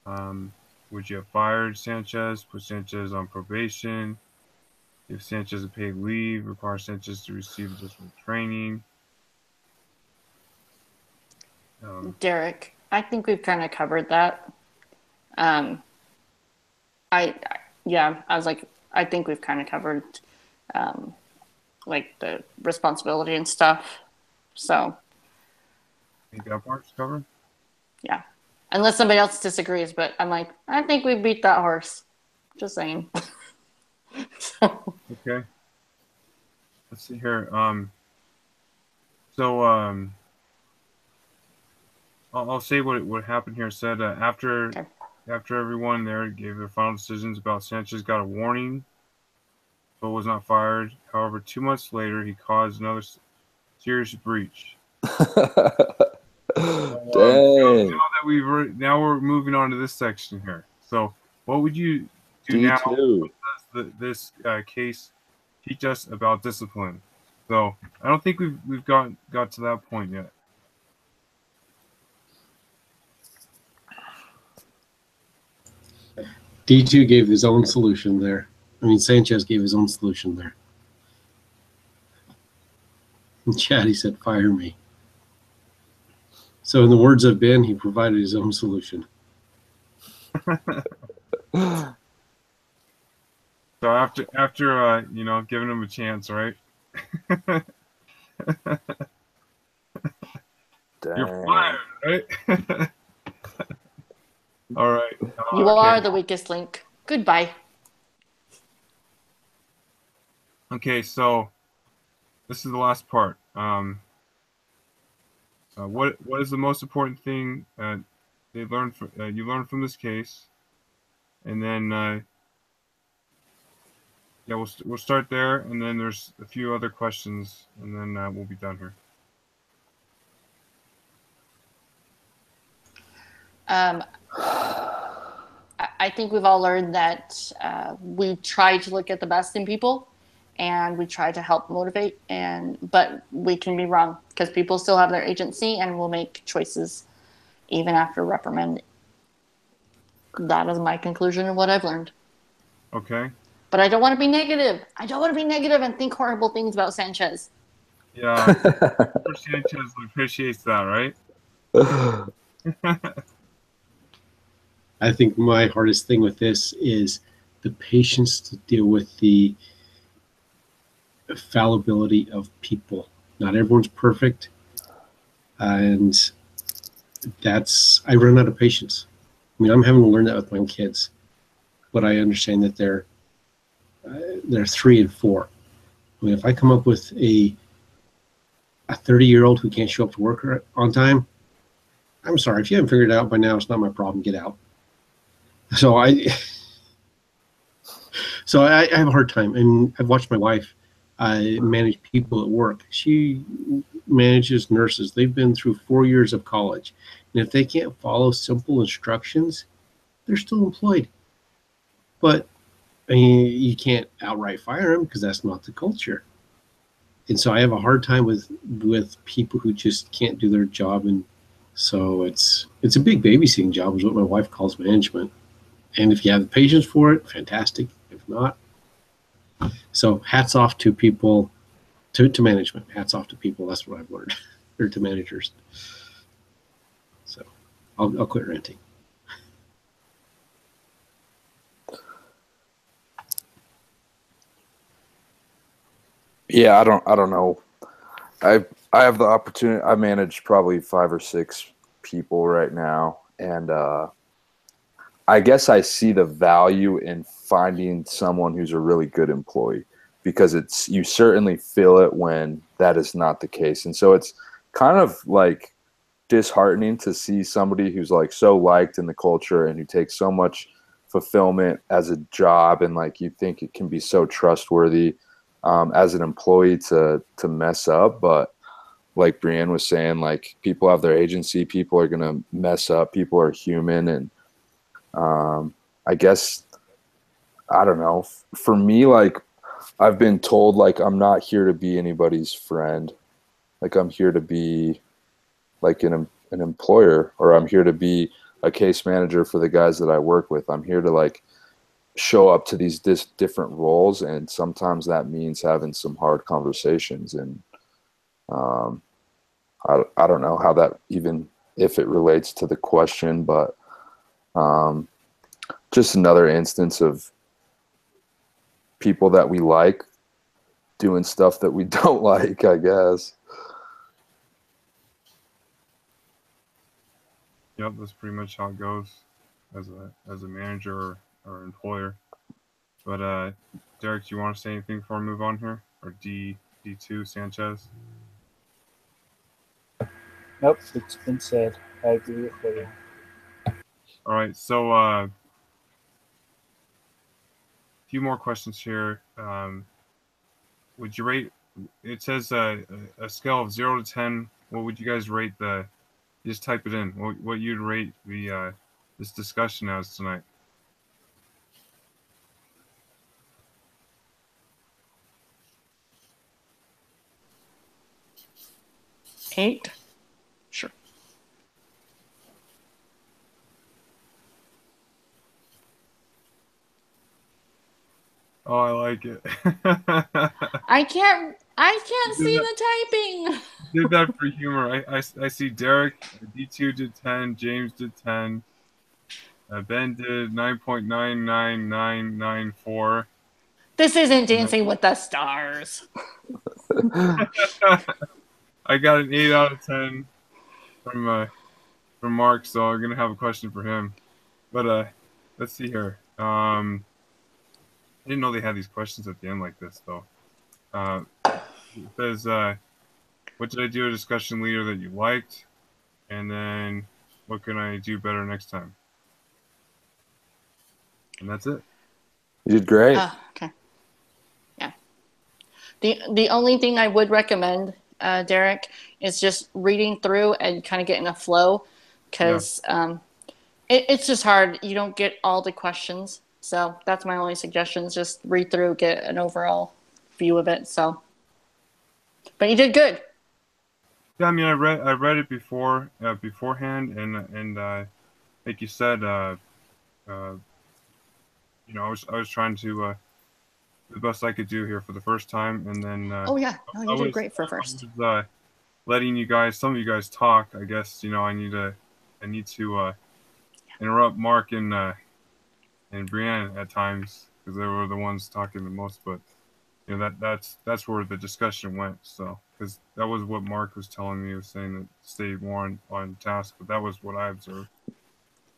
Would you have fired Sanchez, put Sanchez on probation, give Sanchez a paid leave, require Sanchez to receive additional training? Derek, I think we've kind of covered that. I was like, I think we've kind of covered like the responsibility and stuff. So I think that part's covered. Yeah. Unless somebody else disagrees, but I'm like, I think we beat that horse. Just saying. So. Okay. Let's see here. I'll say what happened here. It said after everyone there gave their final decisions about Sanchez got a warning, but was not fired. However, 2 months later, he caused another serious breach. Dang. Now we're moving on to this section here. So, what would you do D2. now? What does this case teach us about discipline? So, I don't think we've got to that point yet. D2 gave his own solution there. Sanchez gave his own solution there. In chat, he said, "Fire me." So in the words of Ben, he provided his own solution. So after giving him a chance, right? You're fired, right? All right. You are the weakest link. Goodbye. Okay, so this is the last part. What is the most important thing you learned from this case? And then we'll start there, and then there's a few other questions, and then we'll be done here. I think we've all learned that we try to look at the best in people, and we try to help motivate, but we can be wrong because people still have their agency and will make choices even after reprimanding. That is my conclusion of what I've learned. Okay. But I don't want to be negative. I don't want to be negative and think horrible things about Sanchez. Yeah. Sanchez appreciates that, right? I think my hardest thing with this is the patience to deal with the fallibility of people. Not everyone's perfect, and I run out of patience. I mean, I'm having to learn that with my kids, but I understand that they're 3 and 4. I mean, if I come up with a 30-year-old who can't show up to work on time, I'm sorry. If you haven't figured it out by now, it's not my problem. Get out. So I have a hard time, and I've watched my wife manage people at work. She manages nurses. They've been through 4 years of college, and if they can't follow simple instructions, they're still employed. But I mean, you can't outright fire them because that's not the culture. And so I have a hard time with people who just can't do their job, and so it's a big babysitting job, is what my wife calls management. And if you have the patience for it, fantastic. If not, so hats off to people, to management. Hats off to people. That's what I've learned, or to managers. So I'll quit ranting. Yeah, I don't know. I have the opportunity. I manage probably 5 or 6 people right now, and I guess I see the value in finding someone who's a really good employee, because you certainly feel it when that is not the case. And so it's kind of like disheartening to see somebody who's like so liked in the culture and who takes so much fulfillment as a job, and like you think it can be so trustworthy as an employee to mess up. But like Brienne was saying, like, people have their agency, people are gonna mess up, people are human. And I guess, I don't know, for me, like, I've been told, like, I'm not here to be anybody's friend. Like, I'm here to be like an employer, or I'm here to be a case manager for the guys that I work with. I'm here to like show up to these different roles, and sometimes that means having some hard conversations. And I don't know how that, even if it relates to the question, but just another instance of people that we like doing stuff that we don't like, I guess. Yep, that's pretty much how it goes as a manager or employer. But Derek, do you want to say anything before we move on here? Or D2 Sanchez? Nope, it's been said. I agree with everyone. All right, so a few more questions here. Would you rate? It says a scale of 0 to 10. What would you guys rate the? Just type it in. What you'd rate the this discussion as tonight? Eight? Sure. Oh, I like it. I can't see the typing. Did that for humor. I see Derek, D2 did 10, James did 10, Ben did 9.99994. This isn't Dancing with the Stars. I got an 8 out of 10 from Mark, so I'm gonna have a question for him. But let's see here. I didn't know they had these questions at the end like this though. It says, what did I do a discussion leader that you liked? And then what can I do better next time? And that's it. You did great. Okay. Yeah. The only thing I would recommend, Derek, is just reading through and kind of getting a flow, because it's just hard. You don't get all the questions. So that's my only suggestion, is just read through, get an overall view of it. So, but you did good. Yeah, I mean, I read it beforehand, and like you said, you know, I was trying to the best I could do here for the first time, and then Oh yeah, no, you did great for first. I was, letting you guys, some of you guys talk. I guess, you know, I need to interrupt Mark and Brianne at times. because they were the ones talking the most. But you know that's where the discussion went. So because that was what Mark was telling me. He was saying that stay more on task, but that was what I observed.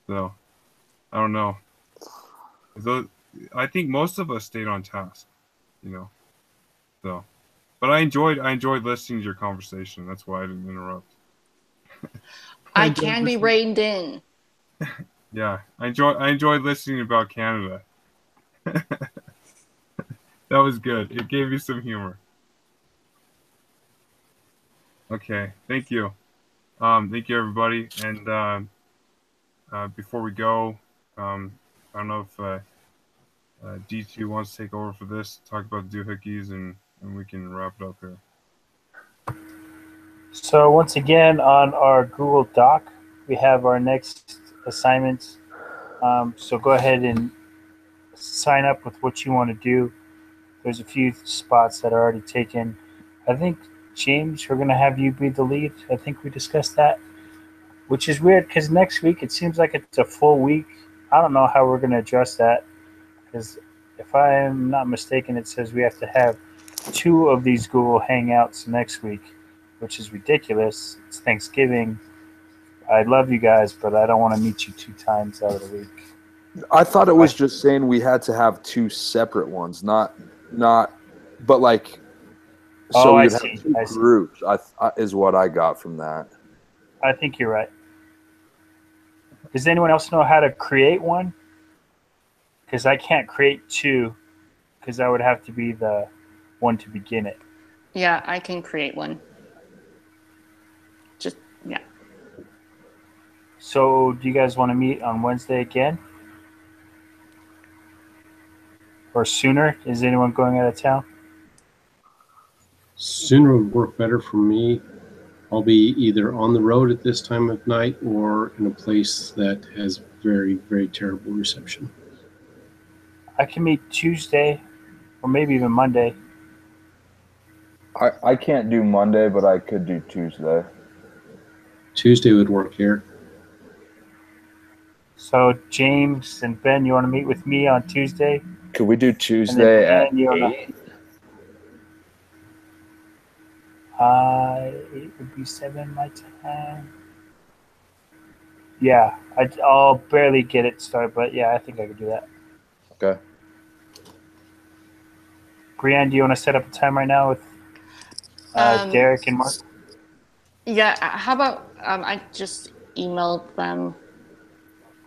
So I don't know. I think most of us stayed on task, you know. So, but I enjoyed listening to your conversation. That's why I didn't interrupt. I can be reined in. Yeah, I enjoyed listening about Canada. That was good. It gave me some humor. Okay, thank you. Thank you everybody. And before we go, I don't know if D2 wants to take over for this, talk about the doohickeys, and we can wrap it up here. So once again, on our Google Doc, we have our next assignments. So go ahead and sign up with what you want to do. There's a few spots that are already taken. I think, James, we're going to have you be the lead. I think we discussed that, which is weird because next week it seems like it's a full week. I don't know how we're going to address that because if I am not mistaken, it says we have to have 2 of these Google Hangouts next week, which is ridiculous. It's Thanksgiving. I love you guys, but I don't want to meet you 2 times out of the week. I thought it was just saying we had to have 2 separate ones, not, but like, so Oh, we I would see. have 2 I see. groups. Is what I got from that. I think you're right. Does anyone else know how to create one? Because I can't create 2, because I would have to be the one to begin it. Yeah, I can create one. Just, yeah. So, do you guys want to meet on Wednesday again? Or sooner? Is anyone going out of town? Sooner would work better for me. I'll be either on the road at this time of night or in a place that has very, very terrible reception. I can meet Tuesday or maybe even Monday. I can't do Monday, but I could do Tuesday. Tuesday would work here. So, James and Ben, you want to meet with me on Tuesday? Could we do Tuesday at Ben, you wanna- 8? 8 would be 7 my time. Yeah, I'll barely get it started, but yeah, I think I could do that. Okay. Brianne, do you want to set up a time right now with Derek and Mark? Yeah, how about I just emailed them,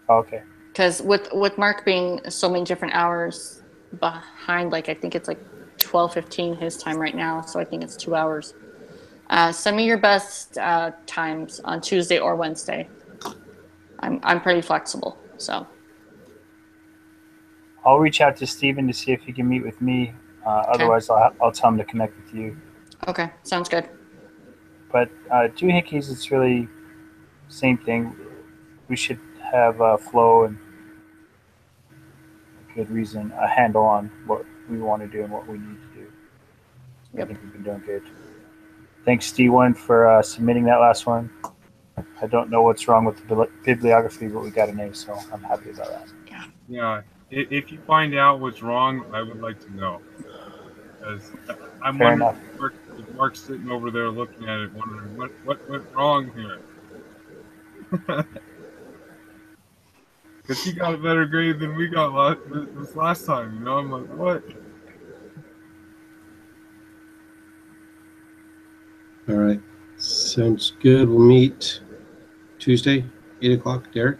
Oh, okay. because with Mark being so many different hours behind, like I think it's like 12:15 his time right now, so I think it's 2 hours. Send me your best times on Tuesday or Wednesday. I'm pretty flexible, so. I'll reach out to Steven to see if he can meet with me. Otherwise, I'll tell him to connect with you. Okay, sounds good. But doohickeys, it's really same thing. We should have flow and a good reason, a handle on what we want to do and what we need to do. Yep. I think we've been doing good. Thanks, D1, for submitting that last one. I don't know what's wrong with the bibliography, but we got an A, so I'm happy about that. Yeah, if you find out what's wrong, I would like to know. Because I'm Fair wondering enough. if Mark's sitting over there looking at it, wondering what went wrong here. Because he got a better grade than we got this last time. You know, I'm like, what? All right. Sounds good. We'll meet Tuesday, 8 o'clock. Derek?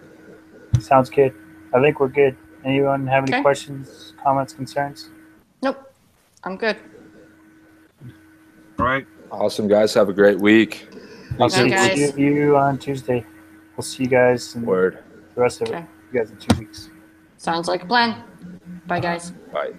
Sounds good. I think we're good. Anyone have any Okay. questions, comments, concerns? Nope, I'm good. All right. Awesome, guys. Have a great week. Thanks, Okay, everyone. guys. See you on Tuesday. We'll see you guys in Word. the rest of it. Okay. You guys in 2 weeks. Sounds like a plan. Bye, guys. Bye.